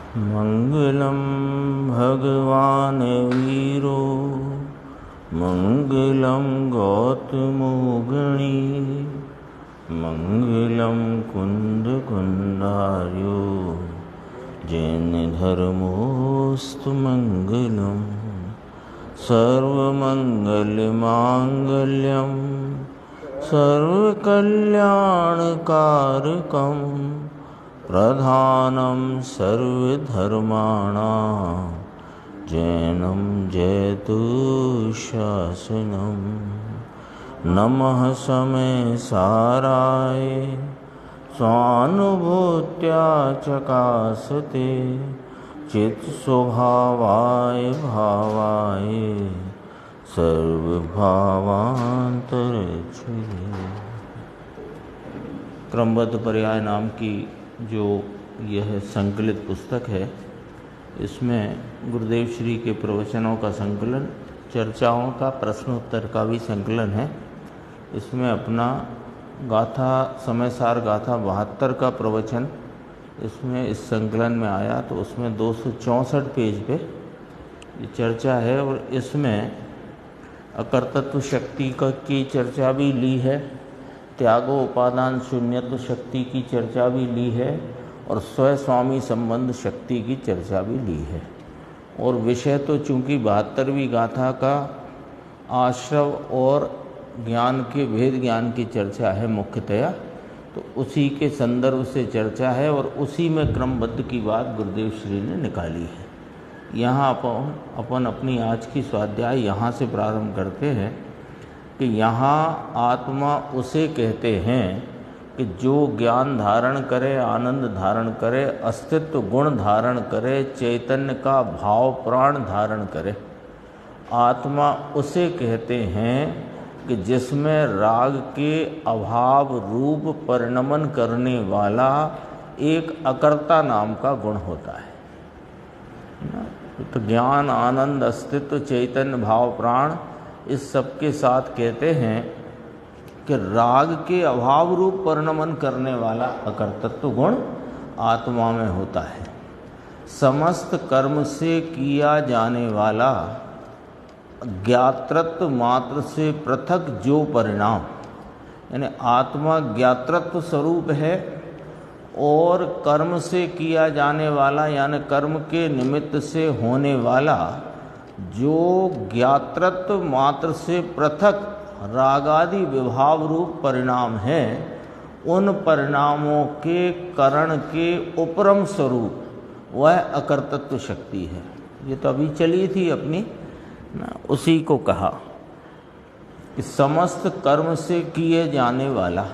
मंगलम भगवान वीरो मंगलम गौतमोगणी मंगलम कुंद कुंडार्यो जैन धर्मोस्तु मंगलम सर्वमंगलमांगल्यम सर्वकल्याणकारकम प्रधानं सर्वधर्माणां जैनं जयतु शासनं। नमः समय साराय स्वानुभूत्या चकासते चित्स्वभावाय भावाय सर्वभावान्तरच्छुरे। क्रमबद्ध पर्याय नाम की जो यह संकलित पुस्तक है, इसमें गुरुदेव श्री के प्रवचनों का संकलन, चर्चाओं का, प्रश्नोत्तर का भी संकलन है। इसमें अपना गाथा समय सार गाथा 72 का प्रवचन इसमें इस संकलन में आया, तो उसमें 264 पेज पे ये चर्चा है। और इसमें अकर्तृत्व शक्ति की चर्चा भी ली है, त्यागो उपादान शून्यत्व शक्ति की चर्चा भी ली है, और स्वयं स्वामी संबंध शक्ति की चर्चा भी ली है। और विषय तो चूँकि 72वीं गाथा का आश्रव और ज्ञान के भेद ज्ञान की चर्चा है मुख्यतया, तो उसी के संदर्भ से चर्चा है और उसी में क्रमबद्ध की बात गुरुदेव श्री ने निकाली है। यहाँ अपन अपनी आज की स्वाध्याय यहाँ से प्रारंभ करते हैं कि यहाँ आत्मा उसे कहते हैं कि जो ज्ञान धारण करे, आनंद धारण करे, अस्तित्व गुण धारण करे, चैतन्य का भाव प्राण धारण करे। आत्मा उसे कहते हैं कि जिसमें राग के अभाव रूप परिणमन करने वाला एक अकर्ता नाम का गुण होता है। तो ज्ञान, आनंद, अस्तित्व, चैतन्य, भाव, प्राण, इस सब के साथ कहते हैं कि राग के अभाव रूप परिणमन करने वाला अकर्तृत्व गुण आत्मा में होता है। समस्त कर्म से किया जाने वाला ज्ञातृत्व मात्र से पृथक जो परिणाम, यानी आत्मा ज्ञातृत्व स्वरूप है, और कर्म से किया जाने वाला यानी कर्म के निमित्त से होने वाला जो ज्ञातृत्व मात्र से पृथक रागादि विभाव रूप परिणाम है, उन परिणामों के करण के उपरम स्वरूप वह अकर्तृत्व शक्ति है। ये तो अभी चली थी अपनी ना, उसी को कहा कि समस्त कर्म से किए जाने वाला,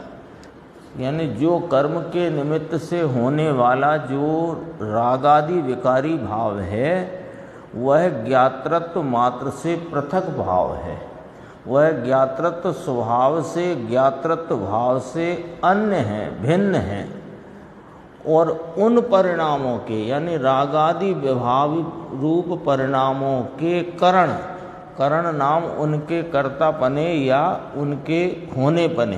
यानी जो कर्म के निमित्त से होने वाला जो रागादि विकारी भाव है, वह ज्ञातृत्व मात्र से पृथक भाव है। वह ज्ञातृत्व स्वभाव से, ज्ञातृत्व भाव से अन्य है, भिन्न है। और उन परिणामों के यानी रागादि विभाव रूप परिणामों के करण नाम उनके कर्तापने या उनके होनेपने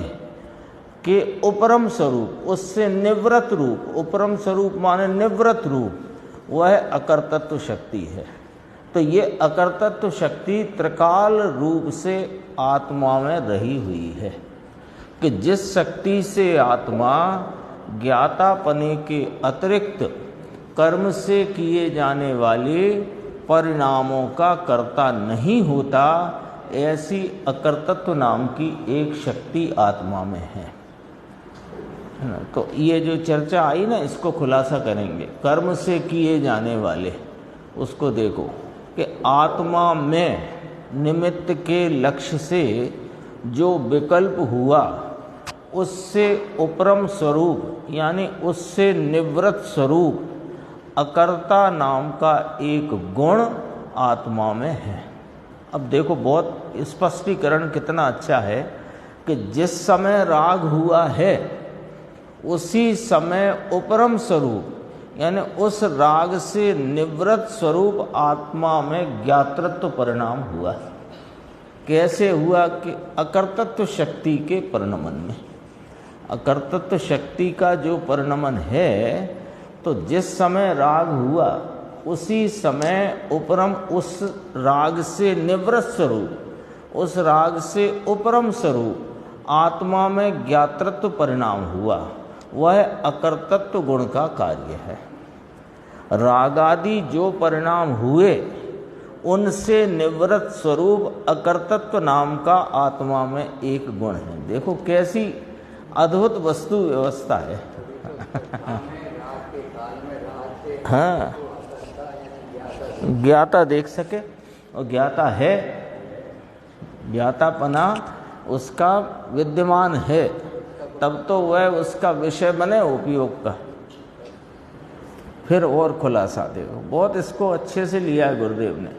के उपरम स्वरूप, उससे निवृत्त रूप, उपरम स्वरूप माने निवृत्त रूप, वह अकर्तृत्व शक्ति है। तो ये अकर्तृत्व शक्ति त्रिकाल रूप से आत्मा में रही हुई है कि जिस शक्ति से आत्मा ज्ञातापने के अतिरिक्त कर्म से किए जाने वाले परिणामों का कर्ता नहीं होता, ऐसी अकर्तृत्व नाम की एक शक्ति आत्मा में है ना। तो ये जो चर्चा आई ना, इसको खुलासा करेंगे। कर्म से किए जाने वाले, उसको देखो कि आत्मा में निमित्त के लक्ष्य से जो विकल्प हुआ, उससे उपरम स्वरूप यानी उससे निवृत्त स्वरूप अकर्ता नाम का एक गुण आत्मा में है। अब देखो बहुत स्पष्टीकरण कितना अच्छा है कि जिस समय राग हुआ है, उसी समय उपरम स्वरूप यानी उस राग से निवृत्त स्वरूप आत्मा में ज्ञातृत्व परिणाम हुआ। कैसे हुआ कि अकर्तृत्व शक्ति के परिणमन में। अकर्तृत्व शक्ति का जो परिणमन है, तो तो जिस समय राग हुआ उसी समय उपरम उस राग से निवृत्त स्वरूप, उस राग से उपरम स्वरूप आत्मा में ज्ञातृत्व परिणाम हुआ, वह अकर्तृत्व गुण का कार्य है। रागादि जो परिणाम हुए उनसे निवृत्त स्वरूप अकर्तृत्व नाम का आत्मा में एक गुण है। देखो कैसी अद्भुत वस्तु व्यवस्था है। हाँ, ज्ञाता देख सके और ज्ञाता है, ज्ञातापना उसका विद्यमान है, तब तो वह उसका विषय बने उपयोग का। फिर और खुलासा देगा, बहुत इसको अच्छे से लिया है गुरुदेव ने।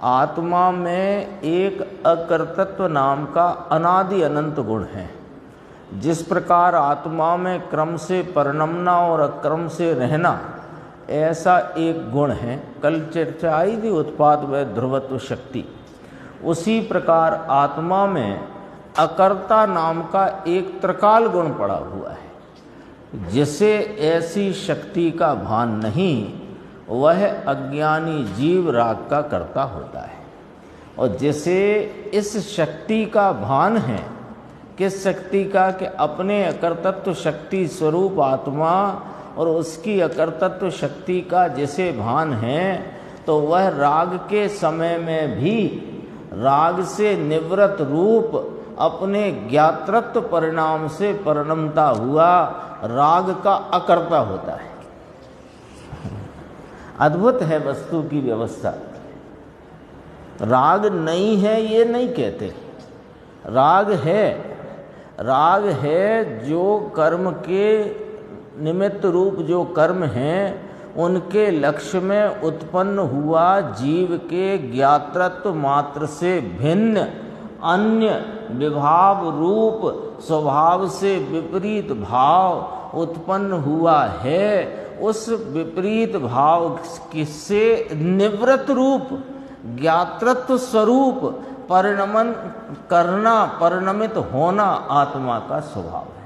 आत्मा में एक अकर्तृत्व नाम का अनादि अनंत गुण है। जिस प्रकार आत्मा में क्रम से परिणमना और अक्रम से रहना, ऐसा एक गुण है। कल चर्चा आई थी उत्पाद व ध्रुवत्व शक्ति। उसी प्रकार आत्मा में अकर्ता नाम का एक त्रिकाल गुण पड़ा हुआ है। जिसे ऐसी शक्ति का भान नहीं, वह अज्ञानी जीव राग का कर्ता होता है। और जिसे इस शक्ति का भान है, किस शक्ति का, कि अपने अकर्तृत्व शक्ति स्वरूप आत्मा और उसकी अकर्तृत्व शक्ति का जिसे भान है, तो वह राग के समय में भी राग से निवृत्त रूप अपने ज्ञातृत्व परिणाम से परिणमता हुआ राग का अकर्ता होता है। अद्भुत है वस्तु की व्यवस्था। राग नहीं है ये नहीं कहते, राग है। राग है जो कर्म के निमित्त रूप जो कर्म हैं, उनके लक्ष्य में उत्पन्न हुआ जीव के ज्ञातृत्व मात्र से भिन्न अन्य विभाव रूप स्वभाव से विपरीत भाव उत्पन्न हुआ है। उस विपरीत भाव से निवृत्त रूप ज्ञातृत्व स्वरूप परिणमन करना, परिणमित होना आत्मा का स्वभाव है।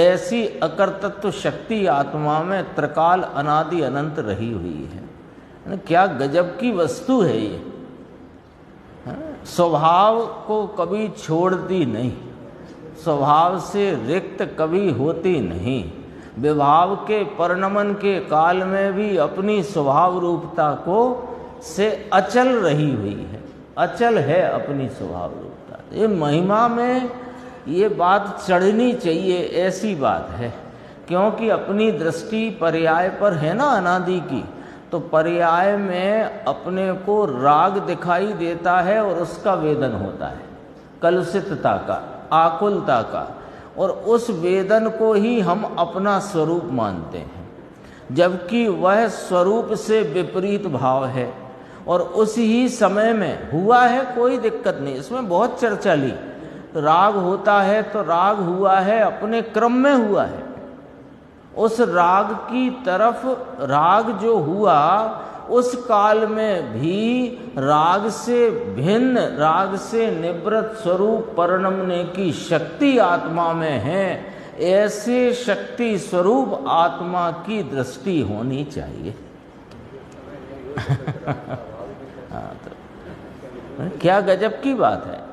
ऐसी अकर्तृत्व शक्ति आत्मा में त्रिकाल अनादि अनंत रही हुई है। क्या गजब की वस्तु है ये। स्वभाव को कभी छोड़ती नहीं, स्वभाव से रिक्त कभी होती नहीं। विभाव के परिणमन के काल में भी अपनी स्वभाव रूपता को से अचल रही हुई है, अचल है अपनी स्वभाव रूपता। ये महिमा में ये बात चढ़नी चाहिए, ऐसी बात है। क्योंकि अपनी दृष्टि पर्याय पर है ना अनादि की, तो पर्याय में अपने को राग दिखाई देता है और उसका वेदन होता है, कलुषितता का, आकुलता का, और उस वेदन को ही हम अपना स्वरूप मानते हैं, जबकि वह स्वरूप से विपरीत भाव है। और उस ही समय में हुआ है, कोई दिक्कत नहीं, इसमें बहुत चर्चा ली। राग होता है तो राग हुआ है, अपने क्रम में हुआ है। उस राग की तरफ राग जो हुआ, उस काल में भी राग से भिन्न, राग से निवृत्त स्वरूप परिणमने की शक्ति आत्मा में है। ऐसे शक्ति स्वरूप आत्मा की दृष्टि होनी चाहिए। तो क्या गजब की बात है।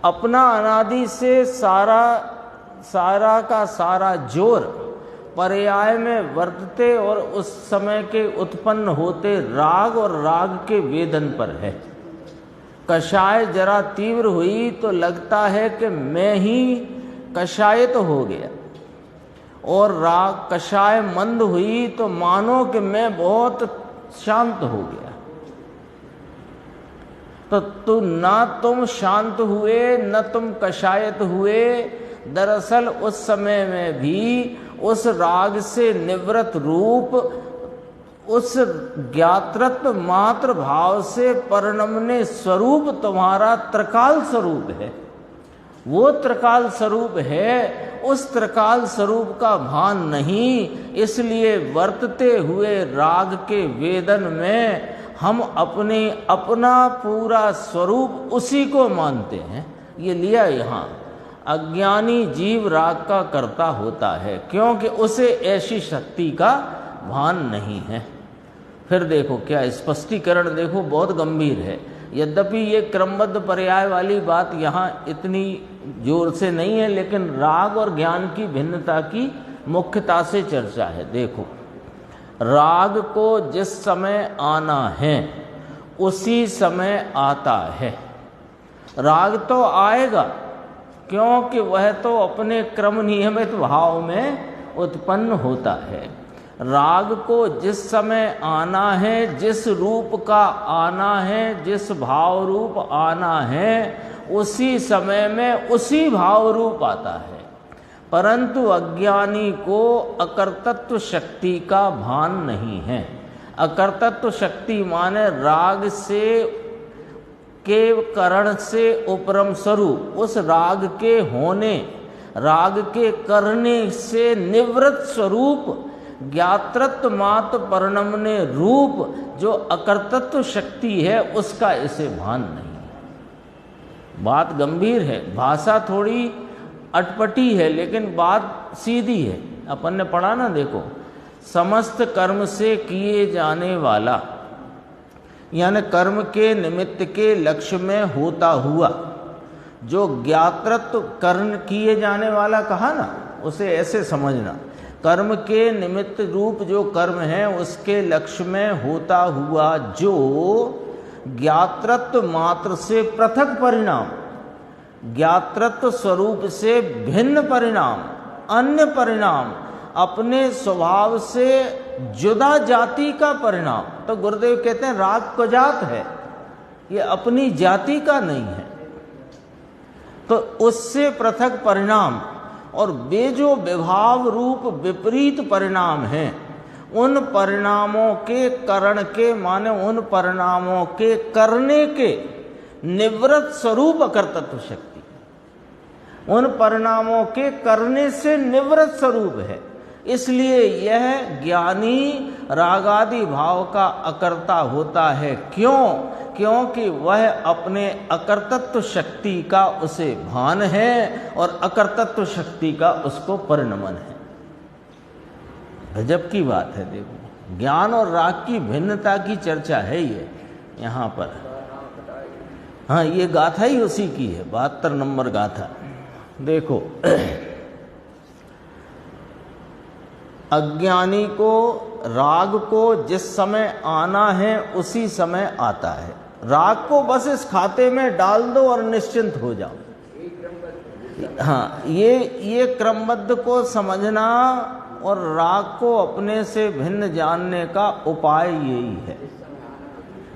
अपना अनादि से सारा का सारा जोर पर्याय में वर्तते और उस समय के उत्पन्न होते राग और राग के वेदन पर है। कषाय जरा तीव्र हुई तो लगता है कि मैं ही कषायित हो गया, और राग कषाय मंद हुई तो मानो कि मैं बहुत शांत हो गया। तो ना तुम शांत हुए न तुम कषायित हुए। दरअसल उस समय में भी उस राग से निवृत्त रूप, उस ज्ञातृत्व मात्र भाव से परिणमने स्वरूप तुम्हारा त्रिकाल स्वरूप है। वो त्रिकाल स्वरूप है, उस त्रिकाल स्वरूप का भान नहीं। इसलिए वर्तते हुए राग के वेदन में हम अपना पूरा स्वरूप उसी को मानते हैं। ये लिया यहाँ अज्ञानी जीव राग का कर्ता होता है, क्योंकि उसे ऐसी शक्ति का भान नहीं है। फिर देखो क्या स्पष्टीकरण, देखो बहुत गंभीर है। यद्यपि ये क्रमबद्ध पर्याय वाली बात यहाँ इतनी जोर से नहीं है, लेकिन राग और ज्ञान की भिन्नता की मुख्यता से चर्चा है। देखो, राग को जिस समय आना है उसी समय आता है। राग तो आएगा क्योंकि वह तो अपने क्रम नियमित भाव में उत्पन्न होता है। राग को जिस समय आना है, जिस रूप का आना है, जिस भाव रूप आना है, उसी समय में उसी भाव रूप आता है। परंतु अज्ञानी को अकर्तृत्व शक्ति का भान नहीं है। अकर्तृत्व शक्ति माने राग से के करण से उपरम स्वरूप, उस राग के होने, राग के करने से निवृत्त स्वरूप, ज्ञातृत्व मात्र परिणमने रूप जो अकर्तृत्व शक्ति है, उसका इसे भान नहीं है। बात गंभीर है, भाषा थोड़ी अटपटी है, लेकिन बात सीधी है। अपन ने पढ़ा ना, देखो, समस्त कर्म से किए जाने वाला, यानी कर्म के निमित्त के लक्ष्य में होता हुआ जो ज्ञातृत्व कर्म किए जाने वाला कहा ना, उसे ऐसे समझना, कर्म के निमित्त रूप जो कर्म है उसके लक्ष्य में होता हुआ जो ज्ञातृत्व मात्र से पृथक परिणाम, ज्ञातृत्व स्वरूप से भिन्न परिणाम, अन्य परिणाम, अपने स्वभाव से जुदा जाति का परिणाम। तो गुरुदेव कहते हैं राग को जात है, ये अपनी जाति का नहीं है। तो उससे पृथक परिणाम और वे जो विभाव रूप विपरीत परिणाम हैं, उन परिणामों के करण के माने उन परिणामों के करने के निवृत्त स्वरूप अकर्तृत्व शक्ति, उन परिणामों के करने से निवृत्त स्वरूप है। इसलिए यह ज्ञानी रागादि भाव का अकर्ता होता है। क्यों? क्योंकि वह अपने अकर्तृत्व शक्ति का उसे भान है और अकर्तृत्व शक्ति का उसको परिणमन है। गजब की बात है। देखो, ज्ञान और राग की भिन्नता की चर्चा है ये यहाँ पर। हाँ, ये गाथा ही उसी की है, 72 नंबर गाथा। देखो, अज्ञानी को राग को जिस समय आना है उसी समय आता है। राग को बस इस खाते में डाल दो और निश्चिंत हो जाओ। हाँ, ये क्रमबद्ध को समझना और राग को अपने से भिन्न जानने का उपाय यही है।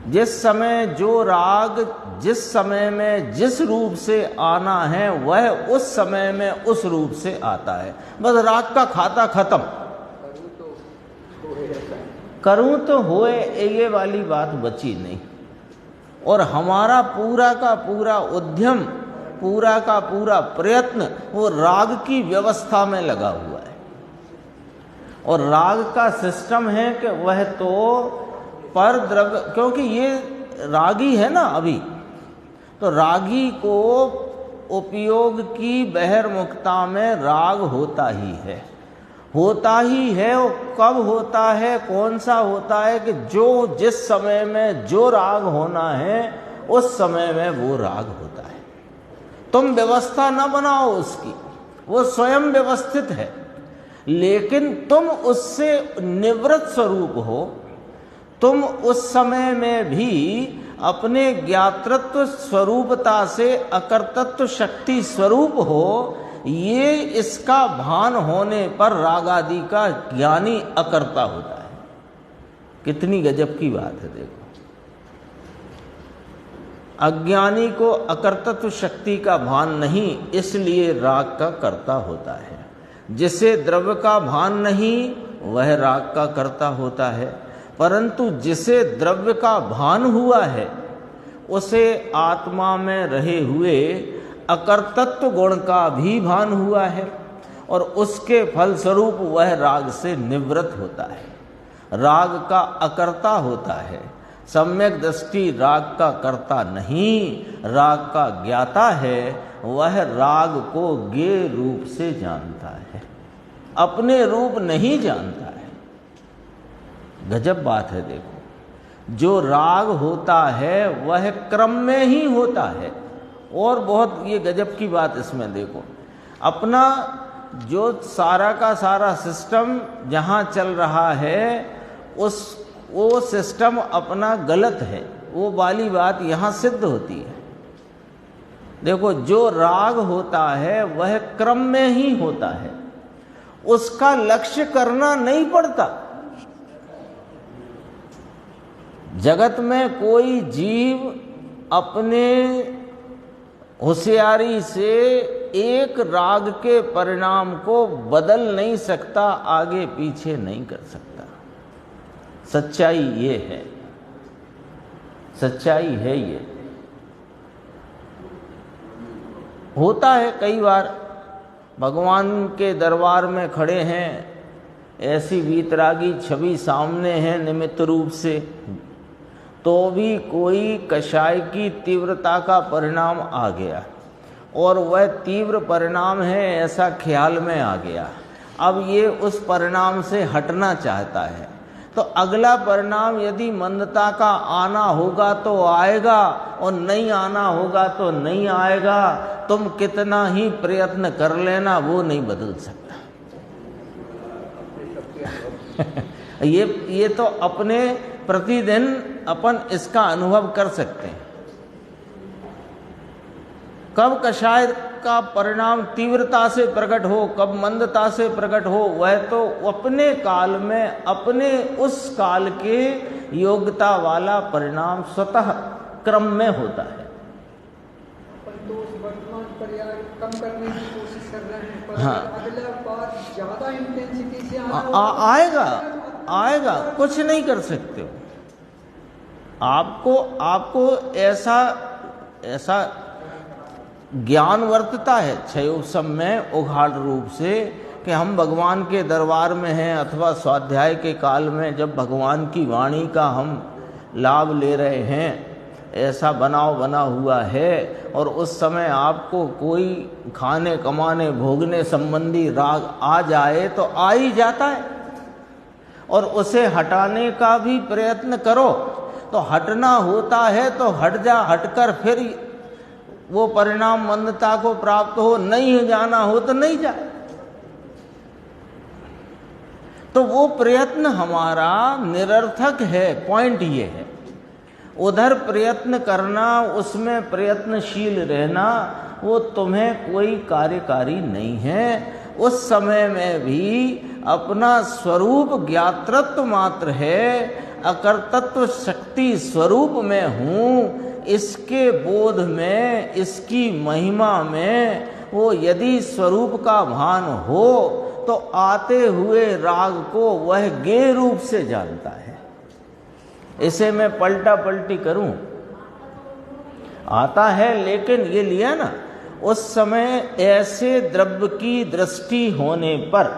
जिस समय जो राग जिस समय में जिस रूप से आना है वह उस समय में उस रूप से आता है। बस राग का खाता खत्म। करूं तो होए, ये वाली बात बची नहीं। और हमारा पूरा का पूरा उद्यम, पूरा का पूरा प्रयत्न वो राग की व्यवस्था में लगा हुआ है। और राग का सिस्टम है कि वह तो पर द्रव्य, क्योंकि ये रागी है ना अभी, तो रागी को उपयोग की बहिर्मुखता में राग होता ही है। होता ही है। वो कब होता है, कौन सा होता है कि जो जिस समय में जो राग होना है उस समय में वो राग होता है। तुम व्यवस्था ना बनाओ उसकी, वो स्वयं व्यवस्थित है, लेकिन तुम उससे निवृत्त स्वरूप हो। तुम उस समय में भी अपने ज्ञातृत्व स्वरूपता से अकर्तृत्व शक्ति स्वरूप हो। ये इसका भान होने पर रागादि का ज्ञानी अकर्ता होता है। कितनी गजब की बात है। देखो, अज्ञानी को अकर्तृत्व शक्ति का भान नहीं, इसलिए राग का कर्ता होता है। जिसे द्रव्य का भान नहीं वह राग का कर्ता होता है। परंतु जिसे द्रव्य का भान हुआ है उसे आत्मा में रहे हुए अकर्तृत्व गुण का भी भान हुआ है और उसके फलस्वरूप वह राग से निवृत्त होता है, राग का अकर्ता होता है। सम्यक दृष्टि राग का कर्ता नहीं, राग का ज्ञाता है, वह राग को ज्ञेय रूप से जानता है, अपने रूप नहीं जानता है। गजब बात है। देखो, जो राग होता है वह क्रम में ही होता है। और बहुत ये गजब की बात इसमें देखो, अपना जो सारा का सारा सिस्टम जहाँ चल रहा है वो सिस्टम अपना गलत है, वो वाली बात यहाँ सिद्ध होती है। देखो, जो राग होता है वह क्रम में ही होता है, उसका लक्ष्य करना नहीं पड़ता। जगत में कोई जीव अपने होशियारी से एक राग के परिणाम को बदल नहीं सकता, आगे पीछे नहीं कर सकता। सच्चाई ये है, सच्चाई है ये। होता है कई बार भगवान के दरबार में खड़े हैं, ऐसी वीतरागी छवि सामने है निमित्त रूप से, तो भी कोई कषाय की तीव्रता का परिणाम आ गया और वह तीव्र परिणाम है ऐसा ख्याल में आ गया। अब ये उस परिणाम से हटना चाहता है, तो अगला परिणाम यदि मंदता का आना होगा तो आएगा और नहीं आना होगा तो नहीं आएगा। तुम कितना ही प्रयत्न कर लेना, वो नहीं बदल सकता। ये तो अपने प्रतिदिन अपन इसका अनुभव कर सकते हैं। कब कषाय का परिणाम तीव्रता से प्रकट हो, कब मंदता से प्रकट हो, वह तो अपने काल में अपने उस काल के योग्यता वाला परिणाम स्वतः क्रम में होता है। अपन तो उस वर्तमान पर्याय कम करने की कोशिश कर रहे हैं, पर हाँ, अगला बार ज्यादा इंटेंसिटी से आएगा, कुछ नहीं कर सकते हो। आपको ऐसा ज्ञान वर्तता है क्षयोत्सव में उघाड़ रूप से कि हम भगवान के दरबार में हैं, अथवा स्वाध्याय के काल में जब भगवान की वाणी का हम लाभ ले रहे हैं, ऐसा बनाव बना हुआ है। और उस समय आपको कोई खाने कमाने भोगने संबंधी राग आ जाए तो आ ही जाता है, और उसे हटाने का भी प्रयत्न करो तो हटना होता है तो हटकर फिर वो परिणाम मंदता को प्राप्त हो, नहीं जाना हो तो नहीं जाए। तो वो प्रयत्न हमारा निरर्थक है। पॉइंट ये है, उधर प्रयत्न करना, उसमें प्रयत्नशील रहना, वो तुम्हें कोई कार्यकारी नहीं है। उस समय में भी अपना स्वरूप ज्ञातृत्व मात्र है, अकर्तृत्व शक्ति स्वरूप में हूँ, इसके बोध में, इसकी महिमा में वो यदि स्वरूप का भान हो तो आते हुए राग को वह ज्ञेय रूप से जानता है। इसे मैं पलटा पलटी करूं, आता है, लेकिन ये लिया ना, उस समय ऐसे द्रव्य की दृष्टि होने पर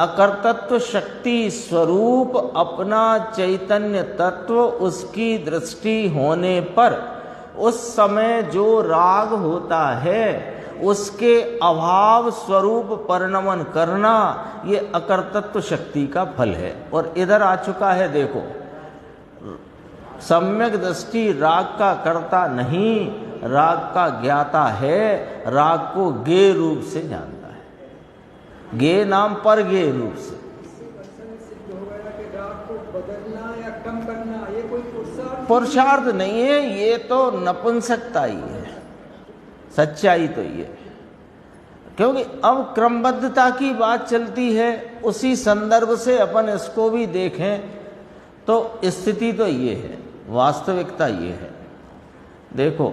अकर्तृत्व शक्ति स्वरूप अपना चैतन्य तत्व उसकी दृष्टि होने पर उस समय जो राग होता है उसके अभाव स्वरूप परिणमन करना, ये अकर्तृत्व शक्ति का फल है। और इधर आ चुका है, देखो, सम्यक दृष्टि राग का कर्ता नहीं, राग का ज्ञाता है, राग को ज्ञेय रूप से जानता है, ज्ञेय नाम पर ज्ञेय रूप से। सिद्ध हो गया कि राग को बदलना या कम करना ये कोई पुरुषार्थ नहीं है, ये तो नपुंसकता ही है। सच्चाई तो ये, क्योंकि अब क्रमबद्धता की बात चलती है, उसी संदर्भ से अपन इसको भी देखें तो स्थिति तो ये है, वास्तविकता ये है। देखो,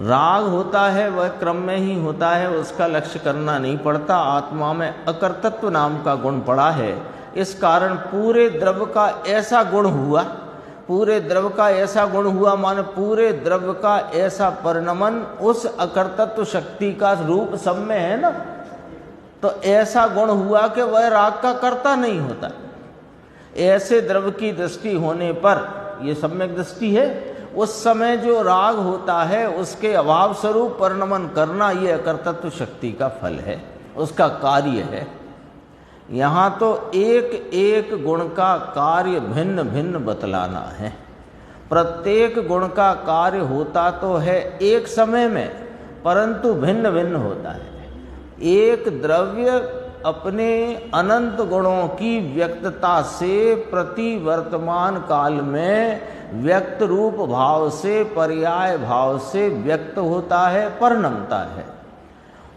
राग होता है वह क्रम में ही होता है, उसका लक्ष्य करना नहीं पड़ता। आत्मा में अकर्तृत्व नाम का गुण पड़ा है, इस कारण पूरे द्रव्य का ऐसा गुण हुआ, पूरे द्रव्य का ऐसा गुण हुआ माने पूरे द्रव्य का ऐसा परिणमन उस अकर्तृत्व शक्ति का रूप सब में है ना, तो ऐसा गुण हुआ कि वह राग का कर्ता नहीं होता। ऐसे द्रव्य की दृष्टि होने पर, ये सम्यक दृष्टि है, उस समय जो राग होता है उसके अभाव स्वरूप परिणमन करना, ये अकर्तृत्व शक्ति का फल है, उसका कार्य है। यहाँ तो एक एक गुण का कार्य भिन्न भिन्न बतलाना है। प्रत्येक गुण का कार्य होता तो है एक समय में, परंतु भिन्न भिन्न होता है। एक द्रव्य अपने अनंत गुणों की व्यक्तता से प्रति वर्तमान काल में व्यक्त रूप भाव से, पर्याय भाव से व्यक्त होता है, परिणमता है।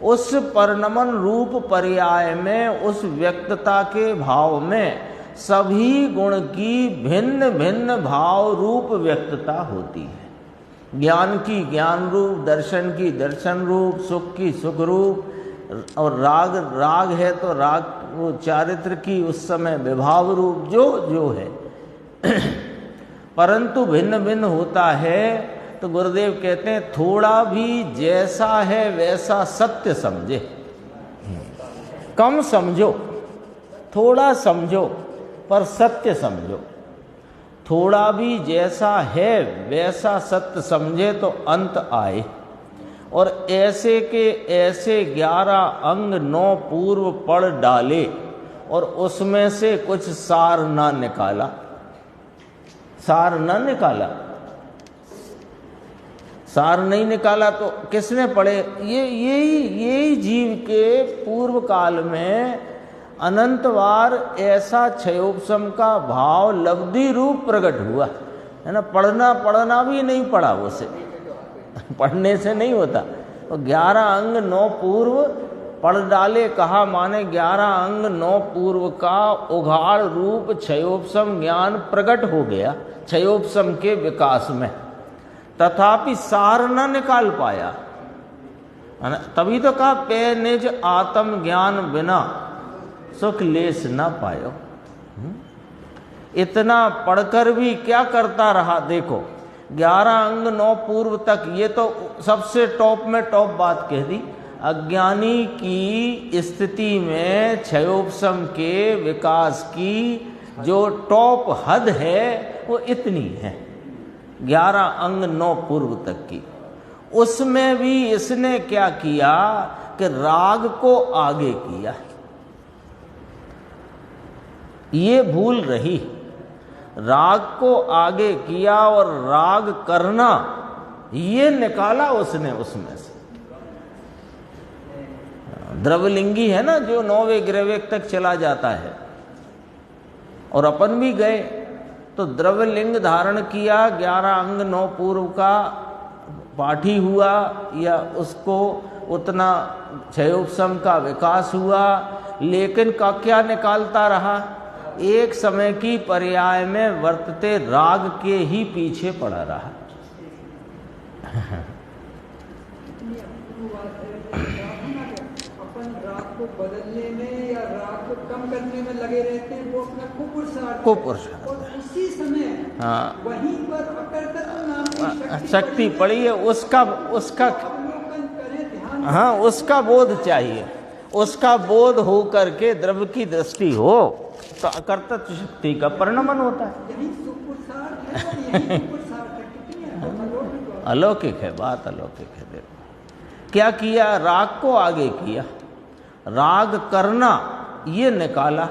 उस परिणमन रूप पर्याय में, उस व्यक्तता के भाव में सभी गुण की भिन्न भिन्न भाव रूप व्यक्तता होती है। ज्ञान की ज्ञान रूप, दर्शन की दर्शन रूप, सुख की सुख रूप, और राग है तो राग वो चारित्र की उस समय विभाव रूप जो है परंतु भिन्न भिन्न होता है। तो गुरुदेव कहते हैं थोड़ा भी जैसा है वैसा सत्य समझे, कम समझो, थोड़ा समझो पर सत्य समझो। थोड़ा भी जैसा है वैसा सत्य समझे तो अंत आए। और ऐसे के ऐसे 11 अंग 9 पूर्व पढ़ डाले और उसमें से कुछ सार ना निकाला, सार न निकाला, सार नहीं निकाला तो किसने पढ़े? यही जीव के पूर्व काल में अनंतवार ऐसा क्षयोपशम का भाव लब्धि रूप प्रकट हुआ है ना। पढ़ना भी नहीं पड़ा उसे पढ़ने से नहीं होता। तो 11 अंग 9 पूर्व पढ़ डाले कहा, माने 11 अंग 9 पूर्व का उघाड़ रूप क्षयोपशम ज्ञान प्रकट हो गया क्षयोपशम के विकास में, तथापि सार न निकाल पाया। तभी तो कहा पे निज आत्म ज्ञान बिना सुख लेस न पायो। इतना पढ़कर भी क्या करता रहा? देखो 11 अंग 9 पूर्व तक, ये तो सबसे टॉप में टॉप बात कह दी। अज्ञानी की स्थिति में क्षयोपशम के विकास की जो टॉप हद है वो इतनी है, 11 अंग 9 पूर्व तक की। उसमें भी इसने क्या किया कि राग को आगे किया। ये भूल रही, राग को आगे किया और राग करना ये निकाला उसने उसमें से। द्रवलिंगी है ना, जो 9वें ग्रहवेग तक चला जाता है, और अपन भी गए तो द्रवलिंग धारण किया, 11 अंग 9 पूर्व का पाठी हुआ, या उसको उतना क्षयोपशम का विकास हुआ, लेकिन का क्या निकालता रहा? एक समय की पर्याय में वर्तते राग के ही पीछे पड़ा रहा। अपन राग को बदलने में या राग को कम करने में लगे रहते हैं, वो अपना कुपुरुषार्थ और उसी समय वहीं पर अकर्तृत्व नाम की शक्ति पड़ी है, उसका अवलोकन करें, ध्यान। हाँ, उसका बोध चाहिए। उसका बोध हो करके द्रव्य की दृष्टि हो तो अकर्तृत्व शक्ति का परिणमन होता है। यही सुपुरुषार्थ है और यही कुपुरुषार्थ है। कितनी अलौकिक है बात, अलौकिक है। देखो क्या किया, राग को आगे किया, राग करना ये निकाला।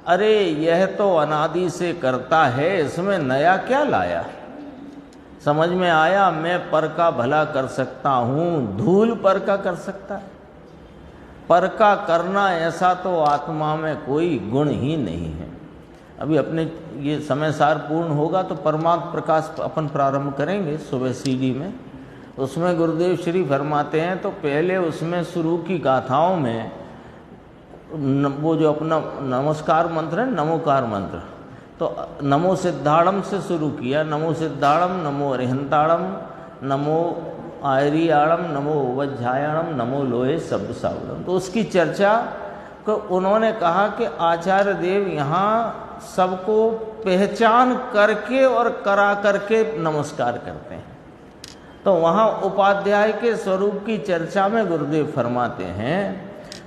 अरे यह तो अनादि से करता है, इसमें नया क्या लाया? समझ में आया, मैं पर का भला कर सकता हूँ, धूल पर का कर सकता है। पर का करना ऐसा तो आत्मा में कोई गुण ही नहीं है। अभी अपने ये समय सार पूर्ण होगा तो परमात्म प्रकाश अपन प्रारंभ करेंगे सुबह सीडी में। उसमें गुरुदेव श्री फरमाते हैं, तो पहले उसमें शुरू की गाथाओं में वो जो अपना नमस्कार मंत्र है, नमोकार मंत्र, तो नमो सिद्धाड़म से शुरू किया। नमो सिद्धाड़म, नमो अरिहंताड़म, नमो आयरियाणम, नमो वज्झायाणम, नमो लोहे शब्द सावड़म। तो उसकी चर्चा को उन्होंने कहा कि आचार्य देव यहाँ सबको पहचान करके और करा करके नमस्कार करते हैं। तो वहाँ उपाध्याय के स्वरूप की चर्चा में गुरुदेव फरमाते हैं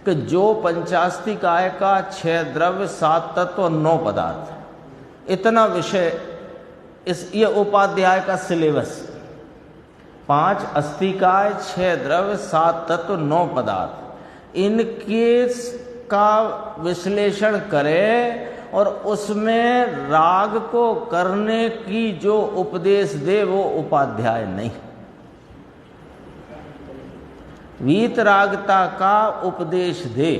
कि जो पंचास्तिक आय का 6 द्रव्य 7 तत्व और 9 पदार्थ, इतना विषय ये उपाध्याय का सिलेबस। 5 अस्थिकाय, 6 द्रव्य, 7 तत्व, 9 पदार्थ, इनके का विश्लेषण करे और उसमें राग को करने की जो उपदेश दे वो उपाध्याय नहीं। वीतरागता का उपदेश दे।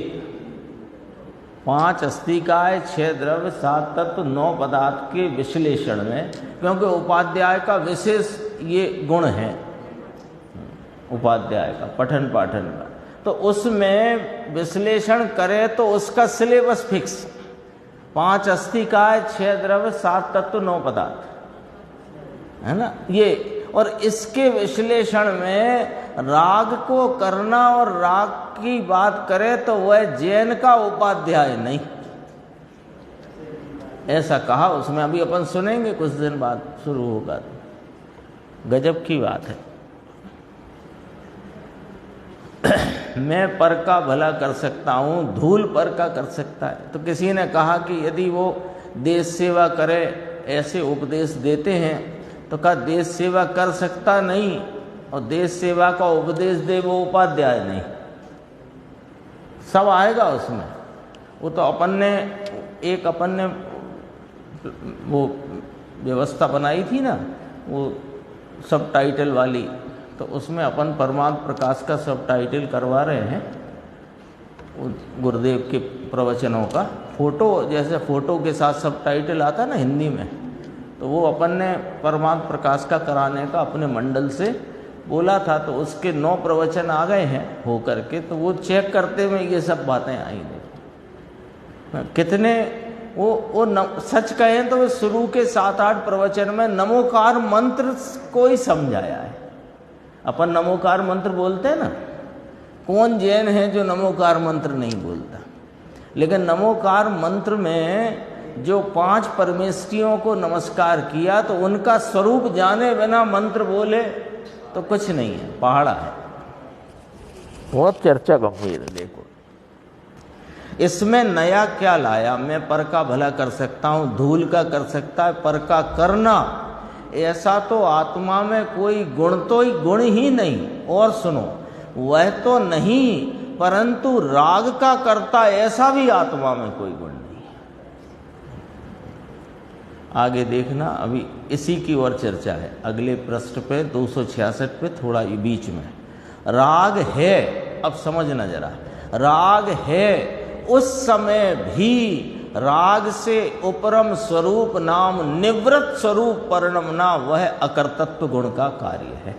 5 अस्थिकाय, 6 द्रव्य, 7 तत्व, 9 पदार्थ के विश्लेषण में, क्योंकि उपाध्याय का विशेष ये गुण है, उपाध्याय का पठन पाठन का, तो उसमें विश्लेषण करे तो उसका सिलेबस फिक्स। 5 अस्थिकाय, 6 द्रव्य, 7 तत्व, 9 पदार्थ, है ना ये। और इसके विश्लेषण में राग को करना और राग की बात करे तो वह जैन का उपाध्याय नहीं, ऐसा कहा उसमें। अभी अपन सुनेंगे, कुछ दिन बाद शुरू होगा। गजब की बात है। मैं पर का भला कर सकता हूँ, धूल पर का कर सकता है। तो किसी ने कहा कि यदि वो देश सेवा करे, ऐसे उपदेश देते हैं, तो कहा देश सेवा कर सकता नहीं, और देश सेवा का उपदेश दे वो उपाध्याय नहीं। सब आएगा उसमें। वो तो अपन ने वो व्यवस्था बनाई थी ना, वो सब टाइटल वाली, तो उसमें अपन परमार्थ प्रकाश का सब टाइटल करवा रहे हैं, गुरुदेव के प्रवचनों का फोटो, जैसे फोटो के साथ सब टाइटल आता ना हिंदी में, तो वो अपन ने परमार्थ प्रकाश का कराने का अपने मंडल से बोला था। तो उसके 9 प्रवचन आ गए हैं हो करके, तो वो चेक करते हुए ये सब बातें आई। कितने सच कहें तो शुरू के 7-8 प्रवचन में नमोकार मंत्र को ही समझाया है। अपन नमोकार मंत्र बोलते हैं ना, कौन जैन है जो नमोकार मंत्र नहीं बोलता? लेकिन नमोकार मंत्र में जो 5 परमेष्ठियों को नमस्कार किया, तो उनका स्वरूप जाने बिना मंत्र बोले तो कुछ नहीं है, पहाड़ा है। बहुत चर्चा गंभीर है। देखो इसमें नया क्या लाया। मैं पर का भला कर सकता हूँ, धूल का कर सकता है, पर का करना, ऐसा तो आत्मा में कोई गुण ही नहीं। और सुनो, वह तो नहीं, परंतु राग का करता ऐसा भी आत्मा में कोई गुण नहीं। आगे देखना, अभी इसी की ओर चर्चा है। अगले पृष्ठ पे 266 पे, थोड़ा बीच में राग है। अब समझना जरा, राग है उस समय भी राग से उपरम स्वरूप नाम निवृत्त स्वरूप परिणमना वह अकर्तत्व गुण का कार्य है।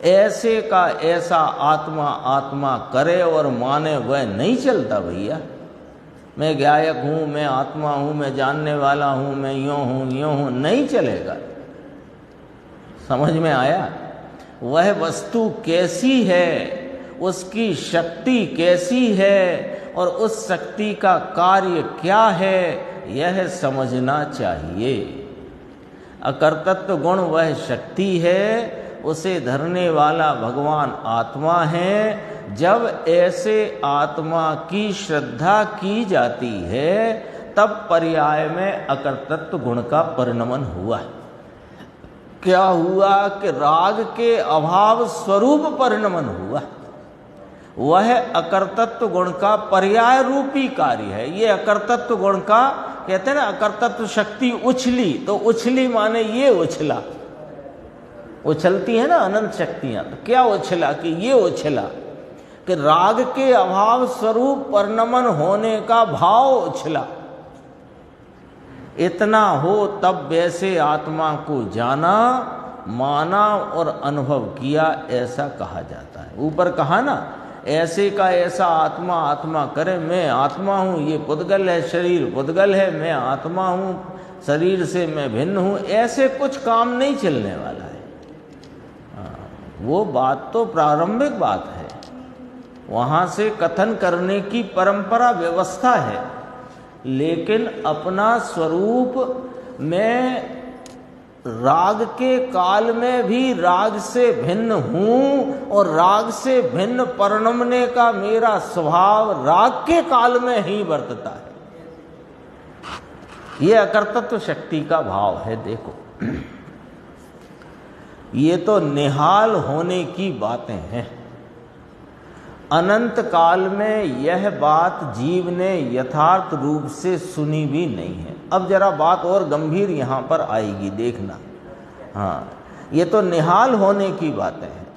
ऐसे का ऐसा आत्मा आत्मा करे और माने वह नहीं चलता भैया। मैं गायक हूँ, मैं आत्मा हूँ, मैं जानने वाला हूँ, मैं यूँ हूँ, नहीं चलेगा। समझ में आया? वह वस्तु कैसी है, उसकी शक्ति कैसी है, और उस शक्ति का कार्य क्या है, यह समझना चाहिए। अकर्तत्व गुण वह शक्ति है, उसे धरने वाला भगवान आत्मा है। जब ऐसे आत्मा की श्रद्धा की जाती है, तब पर्याय में अकर्तत्व गुण का परिणमन हुआ। क्या हुआ कि राग के अभाव स्वरूप परिणमन हुआ। वह अकर्तत्व गुण का पर्याय रूपी कार्य है। ये अकर्तत्व गुण का कहते हैं ना, अकर्तत्व शक्ति उछली, तो उछली माने ये उछला, उछलती है ना अनंत शक्तियां। तो क्या उछला कि ये उछला कि राग के अभाव स्वरूप परिणमन होने का भाव उछला। इतना हो तब वैसे आत्मा को जाना, माना और अनुभव किया, ऐसा कहा जाता है। ऊपर कहा ना, ऐसे का ऐसा आत्मा आत्मा करे। मैं आत्मा हूँ, ये पुद्गल है, शरीर पुद्गल है, मैं आत्मा हूँ, शरीर से मैं भिन्न हूँ, ऐसे कुछ काम नहीं चलने वाला है। वो बात तो प्रारंभिक बात है, वहाँ से कथन करने की परंपरा व्यवस्था है। लेकिन अपना स्वरूप मैं राग के काल में भी राग से भिन्न हूँ, और राग से भिन्न परिणमने का मेरा स्वभाव राग के काल में ही वर्तता है। ये अकर्तृत्व शक्ति का भाव है। देखो, ये तो निहाल होने की बातें हैं। अनंत काल में यह बात जीव ने यथार्थ रूप से सुनी भी नहीं है। अब जरा बात और गंभीर यहाँ पर आएगी, देखना। हाँ, ये तो निहाल होने की बातें हैं,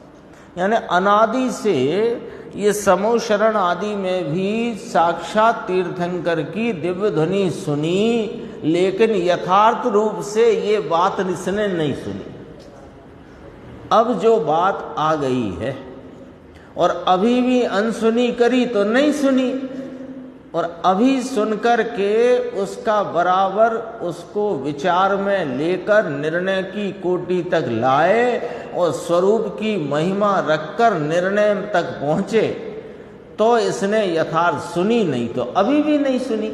यानी अनादि से ये समूह शरण आदि में भी साक्षात तीर्थंकर की दिव्य ध्वनि सुनी, लेकिन यथार्थ रूप से ये बात इसने नहीं सुनी। अब जो बात आ गई है और अभी भी अनसुनी करी तो नहीं सुनी, और अभी सुनकर के उसका बराबर उसको विचार में लेकर निर्णय की कोटि तक लाए और स्वरूप की महिमा रखकर निर्णय तक पहुंचे, तो इसने यथार्थ सुनी नहीं, तो अभी भी नहीं सुनी।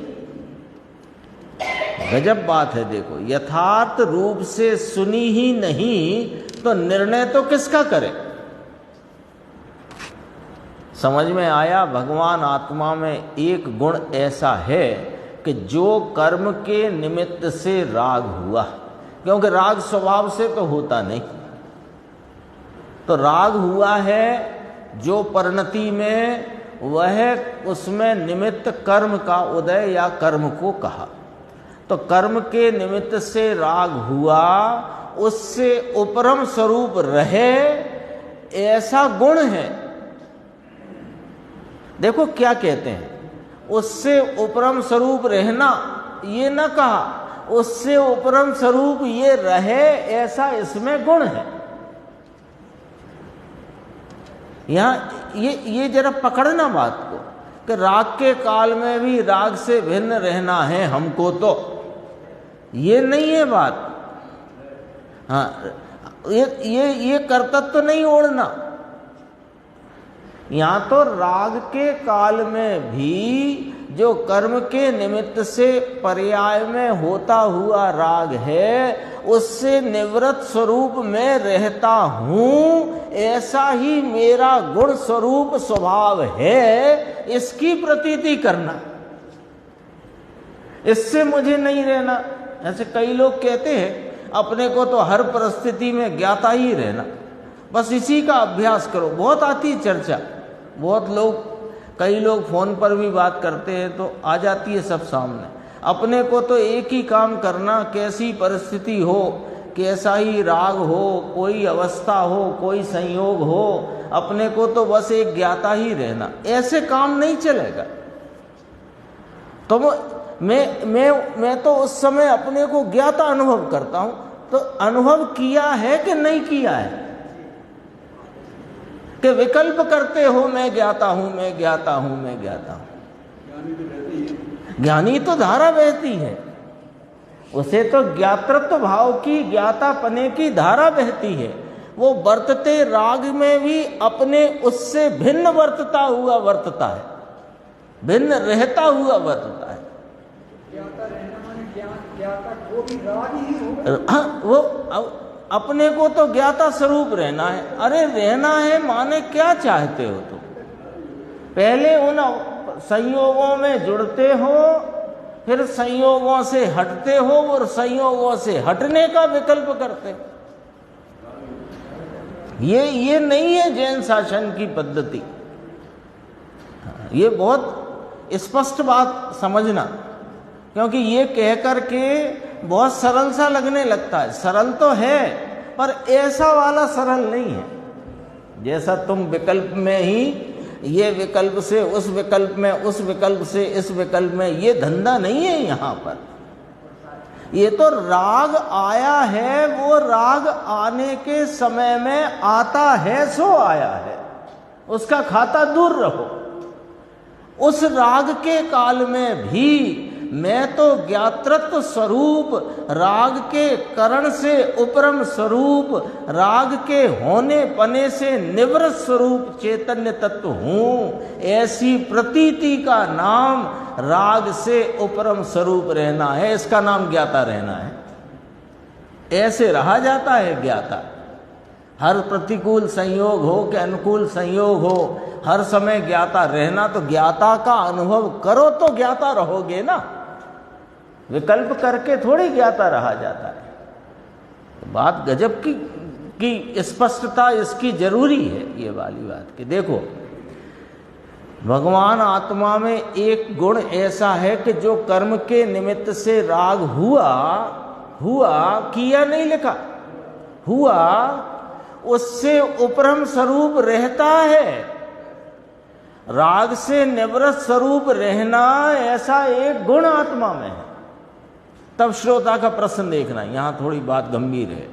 गजब बात है। देखो, यथार्थ रूप से सुनी ही नहीं तो निर्णय तो किसका करे। समझ में आया? भगवान आत्मा में एक गुण ऐसा है कि जो कर्म के निमित्त से राग हुआ, क्योंकि राग स्वभाव से तो होता नहीं, तो राग हुआ है जो परिणति में, वह उसमें निमित्त कर्म का उदय या कर्म को कहा। तो कर्म के निमित्त से राग हुआ, उससे उपरम स्वरूप रहे, ऐसा गुण है। देखो क्या कहते हैं, उससे उपरम स्वरूप रहना ये न कहा, उससे उपरम स्वरूप ये रहे, ऐसा इसमें गुण है। यहां ये जरा पकड़ना बात को, कि राग के काल में भी राग से भिन्न रहना है हमको, तो ये नहीं है बात। हाँ, ये कर्तव्य नहीं ओढ़ना। यहां तो राग के काल में भी जो कर्म के निमित्त से पर्याय में होता हुआ राग है, उससे निवृत्त स्वरूप में रहता हूं, ऐसा ही मेरा गुण स्वरूप स्वभाव है, इसकी प्रतीति करना। इससे मुझे नहीं रहना। ऐसे कई लोग कहते हैं अपने को तो हर परिस्थिति में ज्ञाता ही रहना, बस इसी का अभ्यास करो। बहुत आती है चर्चा, बहुत लोग, कई लोग फोन पर भी बात करते हैं तो आ जाती है सब सामने। अपने को तो एक ही काम करना, कैसी परिस्थिति हो, कैसा ही राग हो, कोई अवस्था हो, कोई संयोग हो, अपने को तो बस एक ज्ञाता ही रहना। ऐसे काम नहीं चलेगा। तो मैं तो उस समय अपने को ज्ञाता अनुभव करता हूं, तो अनुभव किया है कि नहीं किया है, कि विकल्प करते हो मैं ज्ञाता हूं, मैं ज्ञाता हूं, मैं ज्ञाता हूं। ज्ञानी तो धारा बहती है, उसे तो ज्ञातृत्व भाव की, ज्ञातापने की धारा बहती है। वो वर्तते राग में भी अपने उससे भिन्न वर्तता हुआ वर्तता है, भिन्न रहता हुआ वर्तता है। ज्ञाता रहना माने ज्ञाता को भी राग ही होगा। हाँ, वो अपने को तो ज्ञाता स्वरूप रहना है। अरे रहना है माने क्या चाहते हो तुम? पहले उन संयोगों में जुड़ते हो, फिर संयोगों से हटते हो और संयोगों से हटने का विकल्प करते हो। ये नहीं है जैन शासन की पद्धति। ये बहुत स्पष्ट बात समझना, क्योंकि ये कह करके बहुत सरल सा लगने लगता है। सरल तो है, पर ऐसा वाला सरल नहीं है। जैसा तुम विकल्प में ही, ये विकल्प से उस विकल्प में, उस विकल्प से इस विकल्प में, ये धंधा नहीं है यहाँ पर। ये तो राग आया है, वो राग आने के समय में आता है सो आया है, उसका खाता दूर रहो। उस राग के काल में भी मैं तो ज्ञातृत्व स्वरूप, राग के करण से उपरम स्वरूप, राग के होने पने से निवृत्त स्वरूप चैतन्य तत्व हूं। ऐसी प्रतीति का नाम राग से उपरम स्वरूप रहना है, इसका नाम ज्ञाता रहना है। ऐसे रहा जाता है ज्ञाता। हर प्रतिकूल संयोग हो कि अनुकूल संयोग हो, हर समय ज्ञाता रहना। तो ज्ञाता का अनुभव करो तो ज्ञाता रहोगे ना। विकल्प करके थोड़ी ज्ञाता रहा जाता है। तो बात गजब की स्पष्टता इसकी जरूरी है ये वाली बात कि देखो, भगवान आत्मा में एक गुण ऐसा है कि जो कर्म के निमित्त से राग हुआ किया नहीं लिखा, हुआ, उससे उपरम स्वरूप रहता है। राग से निवृत्त स्वरूप रहना ऐसा एक गुण आत्मा में है। तब श्रोता का प्रश्न देखना, यहां थोड़ी बात गंभीर है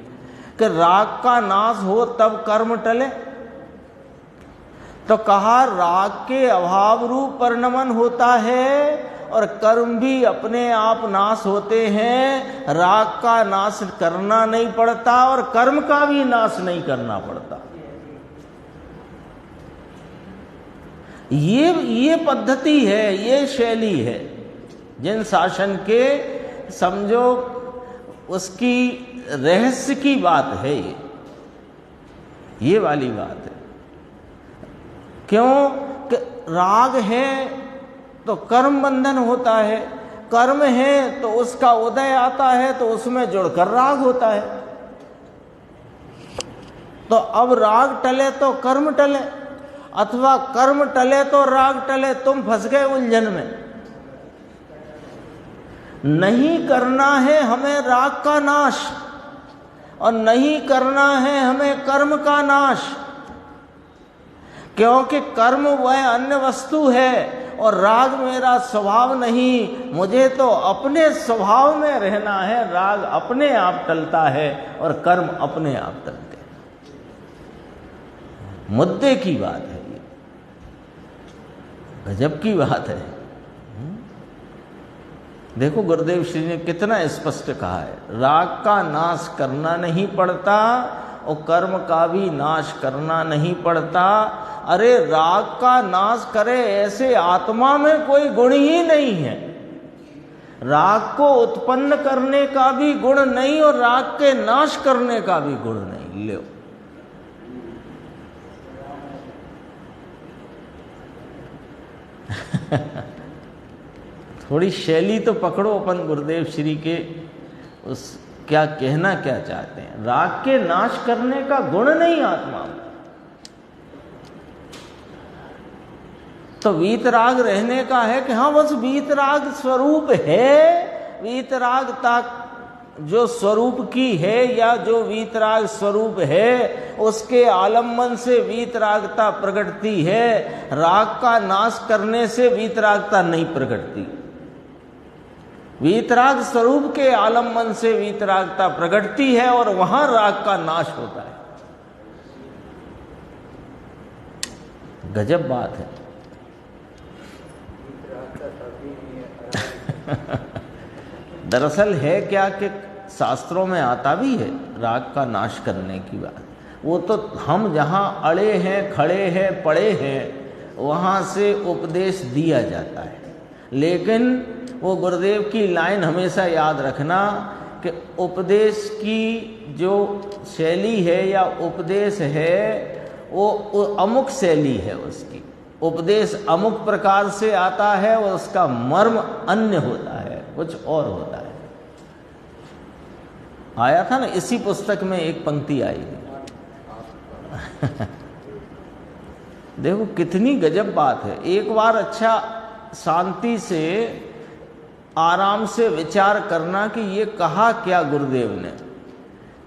कि राग का नाश हो तब कर्म टले। तो कहा राग के अभाव रूप परिणमन होता है और कर्म भी अपने आप नाश होते हैं। राग का नाश करना नहीं पड़ता और कर्म का भी नाश नहीं करना पड़ता। ये पद्धति है, ये शैली है जिन शासन के, समझो उसकी रहस्य की बात है ये वाली बात है। क्यों कि राग है तो कर्म बंधन होता है, कर्म है तो उसका उदय आता है तो उसमें जुड़कर राग होता है। तो अब राग टले तो कर्म टले, अथवा कर्म टले तो राग टले। तुम फंस गए उलझन में। नहीं करना है हमें राग का नाश और नहीं करना है हमें कर्म का नाश, क्योंकि कर्म वह अन्य वस्तु है और राग मेरा स्वभाव नहीं। मुझे तो अपने स्वभाव में रहना है। राग अपने आप टलता है और कर्म अपने आप टलते हैं। मुद्दे की बात है ये, गजब की बात है। देखो गुरुदेव श्री ने कितना स्पष्ट कहा है, राग का नाश करना नहीं पड़ता और कर्म का भी नाश करना नहीं पड़ता। अरे राग का नाश करे ऐसे आत्मा में कोई गुण ही नहीं है। राग को उत्पन्न करने का भी गुण नहीं और राग के नाश करने का भी गुण नहीं। लो, थोड़ी शैली तो पकड़ो अपन गुरुदेव श्री के, उस क्या कहना क्या चाहते हैं। राग के नाश करने का गुण नहीं आत्मा में, तो वीतराग रहने का है कि हाँ बस वीतराग स्वरूप है। वीतराग तक जो स्वरूप की है या जो वीतराग स्वरूप है उसके आलम्बन से वीतरागता प्रकटती है। राग का नाश करने से वीतरागता नहीं प्रकटती। वीतराग स्वरूप के आलम्बन से वीतरागता प्रकटती है और वहां राग का नाश होता है। गजब बात है। दरअसल है क्या कि शास्त्रों में आता भी है राग का नाश करने की बात। वो तो हम जहाँ अड़े हैं, खड़े हैं, पड़े हैं, वहाँ से उपदेश दिया जाता है। लेकिन वो गुरुदेव की लाइन हमेशा याद रखना कि उपदेश की जो शैली है या उपदेश है वो अमुक शैली है। उसकी उपदेश अमुक प्रकार से आता है और उसका मर्म अन्य होता है, कुछ और होता है। आया था ना, इसी पुस्तक में एक पंक्ति आई थी। देखो कितनी गजब बात है। एक बार अच्छा शांति से आराम से विचार करना कि ये कहा क्या गुरुदेव ने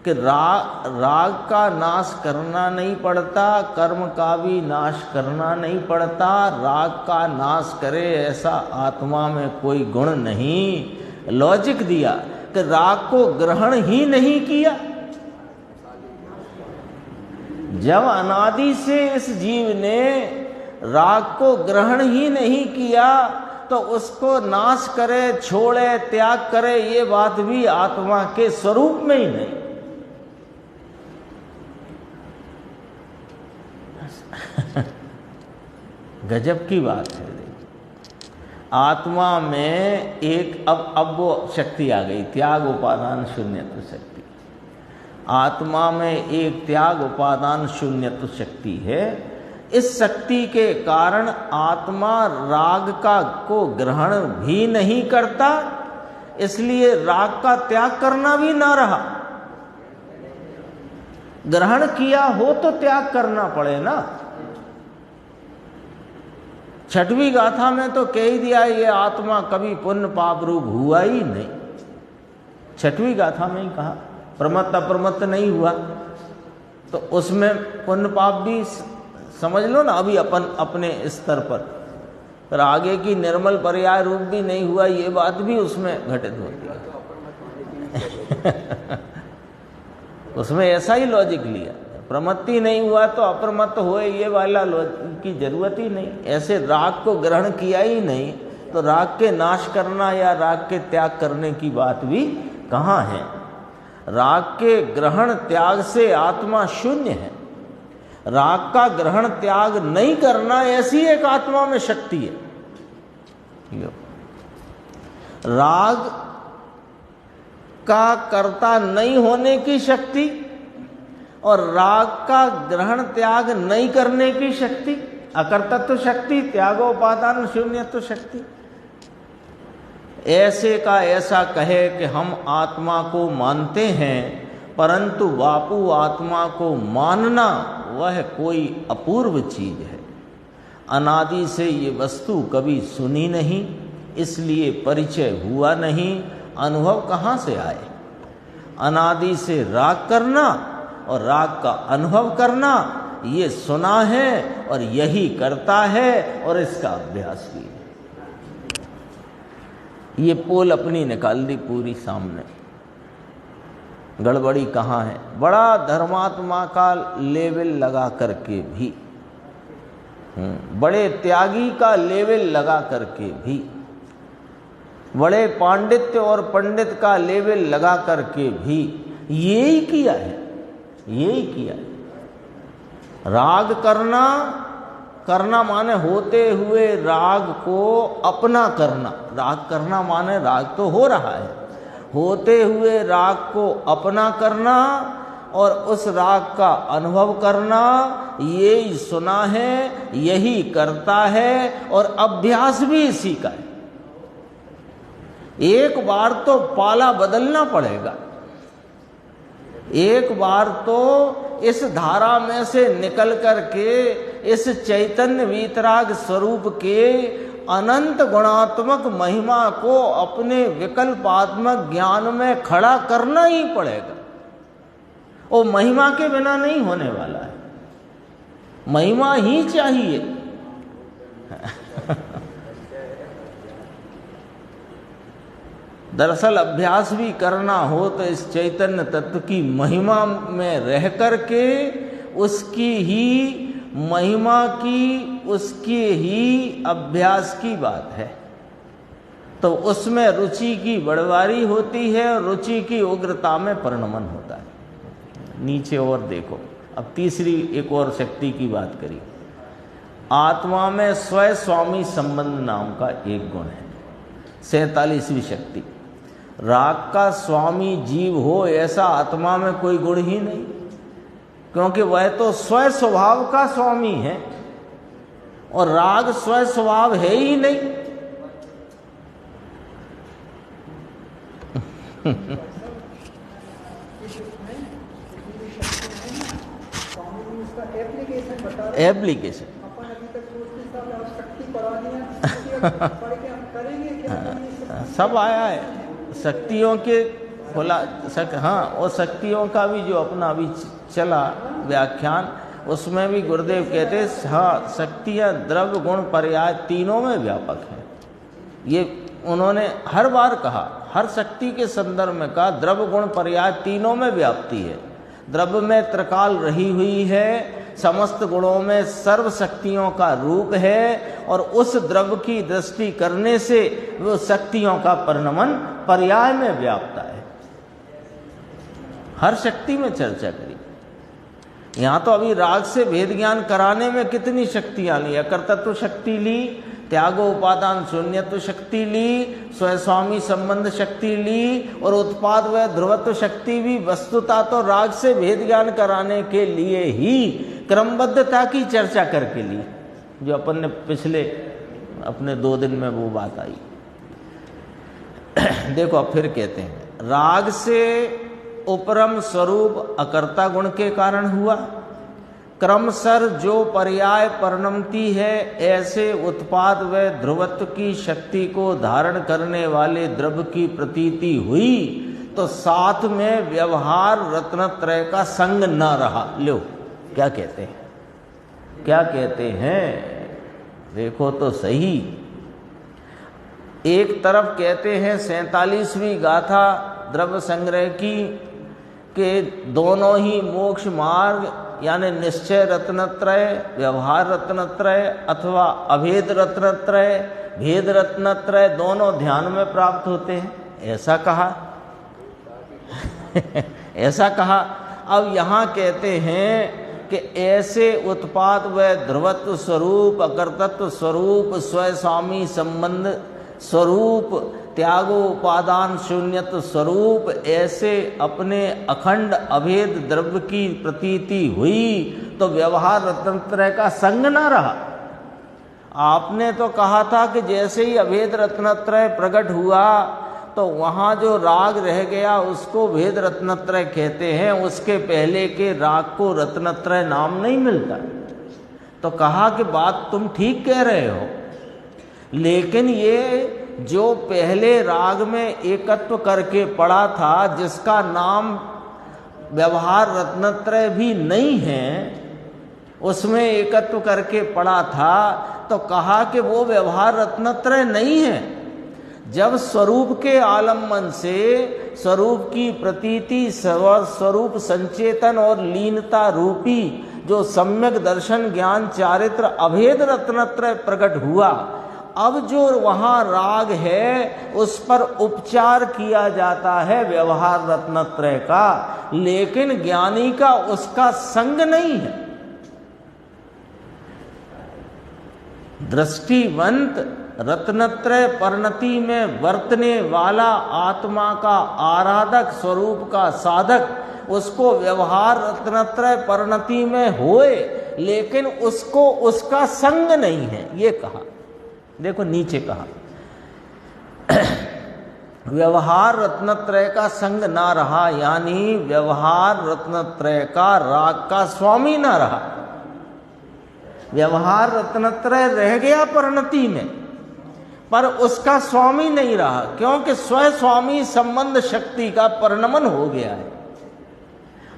कि राग का नाश करना नहीं पड़ता, कर्म का भी नाश करना नहीं पड़ता। राग का नाश करे ऐसा आत्मा में कोई गुण नहीं। लॉजिक दिया कि राग को ग्रहण ही नहीं किया। जब अनादि से इस जीव ने राग को ग्रहण ही नहीं किया तो उसको नाश करे, छोड़े, त्याग करे, ये बात भी आत्मा के स्वरूप में ही नहीं। गजब की बात है। आत्मा में एक अब वो शक्ति आ गई, त्याग उपादान शून्यत्व शक्ति। आत्मा में एक त्याग उपादान शून्यत्व शक्ति है। इस शक्ति के कारण आत्मा राग का को ग्रहण भी नहीं करता, इसलिए राग का त्याग करना भी ना रहा। ग्रहण किया हो तो त्याग करना पड़े ना। छठवीं गाथा में तो कह ही दिया ये आत्मा कभी पुण्य पाप रूप हुआ ही नहीं। छठवीं गाथा में ही कहा प्रमत्त अप्रमत्त नहीं हुआ, तो उसमें पुण्य पाप भी समझ लो ना अभी अपन अपने स्तर पर आगे की निर्मल पर्याय रूप भी नहीं हुआ, ये बात भी उसमें घटित होती है। उसमें ऐसा ही लॉजिक लिया, प्रमत्ति नहीं हुआ तो अप्रमत्त हुए, ये वाला लॉजिक की जरूरत ही नहीं। ऐसे राग को ग्रहण किया ही नहीं तो राग के नाश करना या राग के त्याग करने की बात भी कहाँ है। राग के ग्रहण त्याग से आत्मा शून्य है। राग का ग्रहण त्याग नहीं करना ऐसी एक आत्मा में शक्ति है। राग का कर्ता नहीं होने की शक्ति और राग का ग्रहण त्याग नहीं करने की शक्ति, अकर्तत्व शक्ति, त्यागोपादान शून्यत्व शक्ति। ऐसे का ऐसा कहे कि हम आत्मा को मानते हैं, परंतु बापू आत्मा को मानना वह कोई अपूर्व चीज है। अनादि से ये वस्तु कभी सुनी नहीं, इसलिए परिचय हुआ नहीं, अनुभव कहाँ से आए। अनादि से राग करना और राग का अनुभव करना ये सुना है और यही करता है और इसका अभ्यास भी है। ये पोल अपनी निकाल दी पूरी सामने। गड़बड़ी कहाँ है? बड़ा धर्मात्मा का लेवल लगा करके भी, बड़े त्यागी का लेवल लगा करके भी, बड़े पांडित्य और पंडित का लेवल लगा करके भी यही किया है, यही किया है। राग करना माने होते हुए राग को अपना करना। राग करना माने राग तो हो रहा है, होते हुए राग को अपना करना और उस राग का अनुभव करना, यही सुना है, यही करता है और अभ्यास भी इसी का है। एक बार तो पाला बदलना पड़ेगा, एक बार तो इस धारा में से निकल करके इस चैतन्य वीतराग स्वरूप के अनंत गुणात्मक महिमा को अपने विकल्पात्मक ज्ञान में खड़ा करना ही पड़ेगा। वो महिमा के बिना नहीं होने वाला है, महिमा ही चाहिए। दरअसल अभ्यास भी करना हो तो इस चैतन्य तत्व की महिमा में रह करके उसकी ही महिमा की, उसके ही अभ्यास की बात है। तो उसमें रुचि की बढ़वारी होती है और रुचि की उग्रता में परिणमन होता है। नीचे और देखो, अब तीसरी एक और शक्ति की बात करिए। आत्मा में स्वयं स्वामी संबंध नाम का एक गुण है, 47वीं शक्ति। राग का स्वामी जीव हो ऐसा आत्मा में कोई गुण ही नहीं, क्योंकि वह तो स्वयं स्वभाव का स्वामी है और राग स्वयं स्वभाव है ही नहीं। एप्लीकेशन सब आया है शक्तियों के खुला हाँ, और शक्तियों का भी जो अपना अभी चला व्याख्यान, उसमें भी गुरुदेव कहते हाँ, शक्तियाँ द्रव्य गुण पर्याय तीनों में व्यापक है। ये उन्होंने हर बार कहा, हर शक्ति के संदर्भ में कहा द्रव्य गुण पर्याय तीनों में व्याप्ति है। द्रव्य में त्रिकाल रही हुई है, समस्त गुणों में सर्व शक्तियों का रूप है और उस द्रव्य की दृष्टि करने से वो शक्तियों का परिणमन पर्याय में व्याप्ता है। हर शक्ति में चर्चा करी। यहाँ तो अभी राग से भेद ज्ञान कराने में कितनी शक्तियाँ ली, अकर्तत्व शक्ति ली, त्यागोपादान शून्यत्व शक्ति ली, स्वयं संबंध शक्ति ली और उत्पाद व ध्रुवत्व शक्ति भी वस्तुता तो राग से भेद ज्ञान कराने के लिए ही क्रमबद्धता की चर्चा करके ली, जो अपन ने पिछले अपने 2 दिन में वो बात आई। देखो अब फिर कहते हैं, राग से उपरम स्वरूप अकर्ता गुण के कारण हुआ, क्रमशः जो पर्याय परिणमती है ऐसे उत्पाद व ध्रुवत्व की शक्ति को धारण करने वाले द्रव्य की प्रतीति हुई, तो साथ में व्यवहार रत्नत्रय का संग न रहा। लो क्या कहते हैं, क्या कहते हैं, देखो तो सही। एक तरफ कहते हैं 47वीं गाथा द्रव्य संग्रह की के दोनों ही मोक्ष मार्ग यानी निश्चय रत्नत्रय, व्यवहार रत्नत्रय अथवा अभेद रत्नत्रय, भेद रत्नत्रय दोनों ध्यान में प्राप्त होते हैं, ऐसा कहा ऐसा कहा। अब यहाँ कहते हैं कि ऐसे उत्पाद व ध्रुवत्व स्वरूप, अकर्तत्व स्वरूप, स्वस्वामी संबंध स्वरूप, त्यागोपादान शून्यत्व स्वरूप ऐसे अपने अखंड अभेद द्रव्य की प्रतीति हुई, तो व्यवहार रत्नत्रय का संग न रहा। आपने तो कहा था कि जैसे ही अभेद रत्नत्रय प्रकट हुआ तो वहाँ जो राग रह गया उसको भेद रत्नत्रय कहते हैं, उसके पहले के राग को रत्नत्रय नाम नहीं मिलता। तो कहा कि बात तुम ठीक कह रहे हो, लेकिन ये जो पहले राग में एकत्व करके पड़ा था, जिसका नाम व्यवहार रत्नत्रय भी नहीं है, उसमें एकत्व करके पड़ा था, तो कहा कि वो व्यवहार रत्नत्रय नहीं है। जब स्वरूप के आलम्बन से स्वरूप की प्रतीति, स्वरूप संचेतन और लीनता रूपी जो सम्यक दर्शन ज्ञान चारित्र अभेद रत्नत्रय प्रकट हुआ, अब जो वहाँ राग है उस पर उपचार किया जाता है व्यवहार रत्नत्रय का, लेकिन ज्ञानी का उसका संग नहीं है। दृष्टिवंत रत्नत्रय परिणति में वर्तने वाला आत्मा का आराधक, स्वरूप का साधक, उसको व्यवहार रत्नत्रय परिणति में होए, लेकिन उसको उसका संग नहीं है, ये कहा। देखो नीचे कहा व्यवहार रत्नत्रय का संग ना रहा, यानी व्यवहार रत्नत्रय का राग का स्वामी ना रहा। व्यवहार रत्नत्रय रह गया परिणति में, पर उसका स्वामी नहीं रहा, क्योंकि स्वस्वामी संबंध शक्ति का परिणमन हो गया है।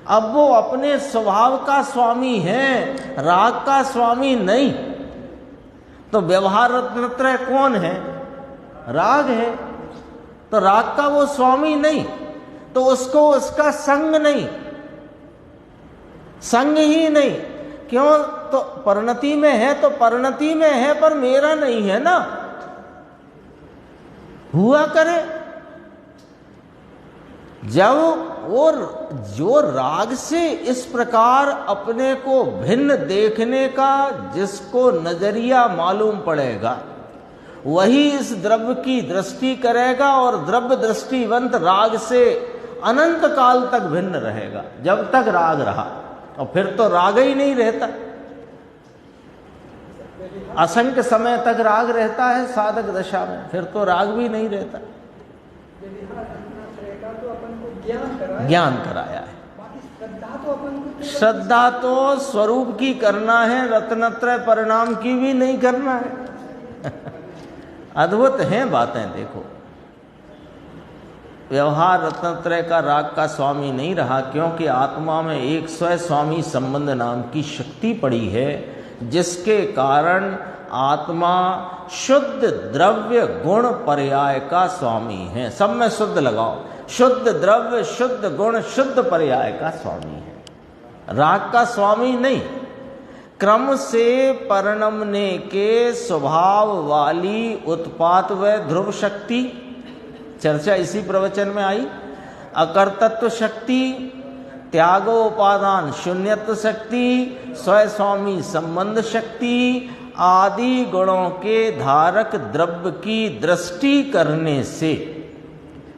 अब वो अपने स्वभाव का स्वामी है, राग का स्वामी नहीं। तो व्यवहार रत्नत्रय कौन है? राग है। तो राग का वो स्वामी नहीं, तो उसको उसका संग नहीं, संग ही नहीं। क्यों? तो परिणति में है तो परिणति में है, पर मेरा नहीं है ना, हुआ करे। जब वो जो राग से इस प्रकार अपने को भिन्न देखने का जिसको नजरिया मालूम पड़ेगा, वही इस द्रव्य की दृष्टि करेगा, और द्रव्य दृष्टिवंत राग से अनंत काल तक भिन्न रहेगा, जब तक राग रहा। और फिर तो राग ही नहीं रहता, असंख्य समय तक राग रहता है साधक दशा में, फिर तो राग भी नहीं रहता। ज्ञान कराया है, श्रद्धा तो स्वरूप की करना है, रत्नत्रय परिणाम की भी नहीं करना है। अद्भुत हैं बातें। देखो व्यवहार रत्नत्रय का राग का स्वामी नहीं रहा, क्योंकि आत्मा में एक स्वस्वामी संबंध नाम की शक्ति पड़ी है, जिसके कारण आत्मा शुद्ध द्रव्य गुण पर्याय का स्वामी है। सब में शुद्ध लगाओ, शुद्ध द्रव्य, शुद्ध गुण, शुद्ध पर्याय का स्वामी है, राग का स्वामी नहीं। क्रम से परिणमने के स्वभाव वाली उत्पात व ध्रुव शक्ति, चर्चा इसी प्रवचन में आई। अकर्तत्व शक्ति, त्यागोपादान शून्यत्व शक्ति, स्वस्वामी संबंध शक्ति आदि गुणों के धारक द्रव्य की दृष्टि करने से,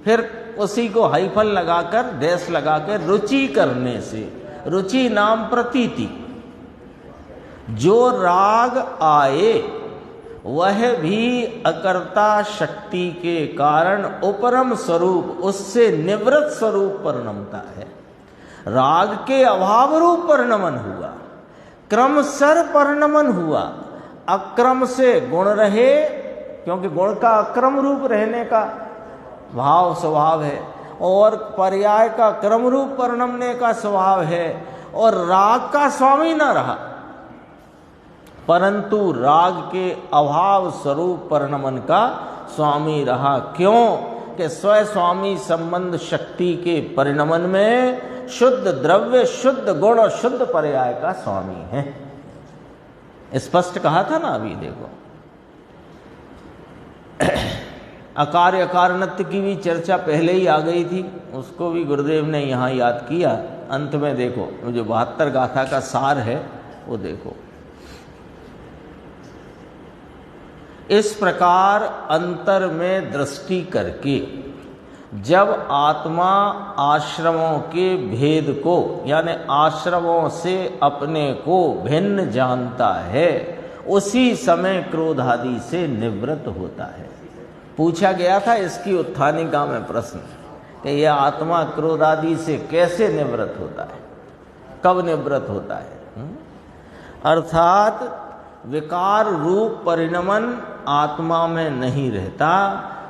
फिर उसी को हाइफन लगाकर डैश लगाकर रुचि करने से, रुचि नाम प्रतीति, जो राग आए वह भी अकर्ता शक्ति के कारण उपरम स्वरूप, उससे निवृत्त स्वरूप परिणमता है। राग के अभाव रूप परिणमन हुआ, क्रमशर परिणमन हुआ। अक्रम से गुण रहे, क्योंकि गुण का अक्रम रूप रहने का भाव स्वभाव है, और पर्याय का क्रम रूप परिणमने का स्वभाव है, और राग का स्वामी न रहा, परंतु राग के अभाव स्वरूप परिणमन का स्वामी रहा। क्यों? कि स्व स्वामी संबंध शक्ति के परिणमन में शुद्ध द्रव्य, शुद्ध गुण और शुद्ध पर्याय का स्वामी है। स्पष्ट कहा था ना अभी, देखो। अकार्य अकारणत्व की भी चर्चा पहले ही आ गई थी, उसको भी गुरुदेव ने यहाँ याद किया। अंत में देखो, जो 72 गाथा का सार है वो देखो। इस प्रकार अंतर में दृष्टि करके जब आत्मा आश्रमों के भेद को, यानी आश्रमों से अपने को भिन्न जानता है, उसी समय क्रोध आदि से निवृत्त होता है। पूछा गया था इसकी उत्थानिका में प्रश्न कि यह आत्मा क्रोध आदि से कैसे निवृत्त होता है, कब निवृत्त होता है? अर्थात विकार रूप परिणमन आत्मा में नहीं रहता।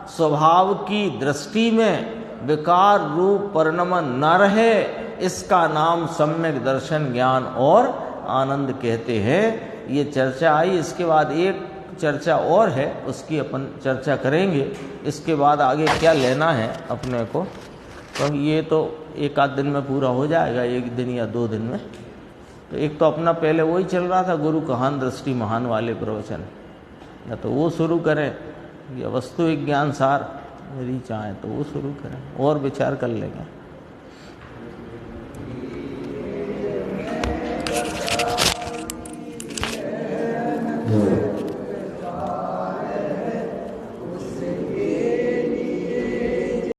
स्वभाव की दृष्टि में विकार रूप परिणमन न रहे, इसका नाम सम्यक दर्शन, ज्ञान और आनंद कहते हैं। ये चर्चा आई। इसके बाद एक चर्चा और है, उसकी अपन चर्चा करेंगे। इसके बाद आगे क्या लेना है अपने को, तो ये तो एक आध दिन में पूरा हो जाएगा, एक दिन या 2 दिन में। तो एक तो अपना पहले वही चल रहा था, गुरु कहान दृष्टि महान वाले प्रवचन, या तो वो शुरू करें, या वस्तु विज्ञान सार यदि चाहें तो वो शुरू करें, और विचार कर लेंगे।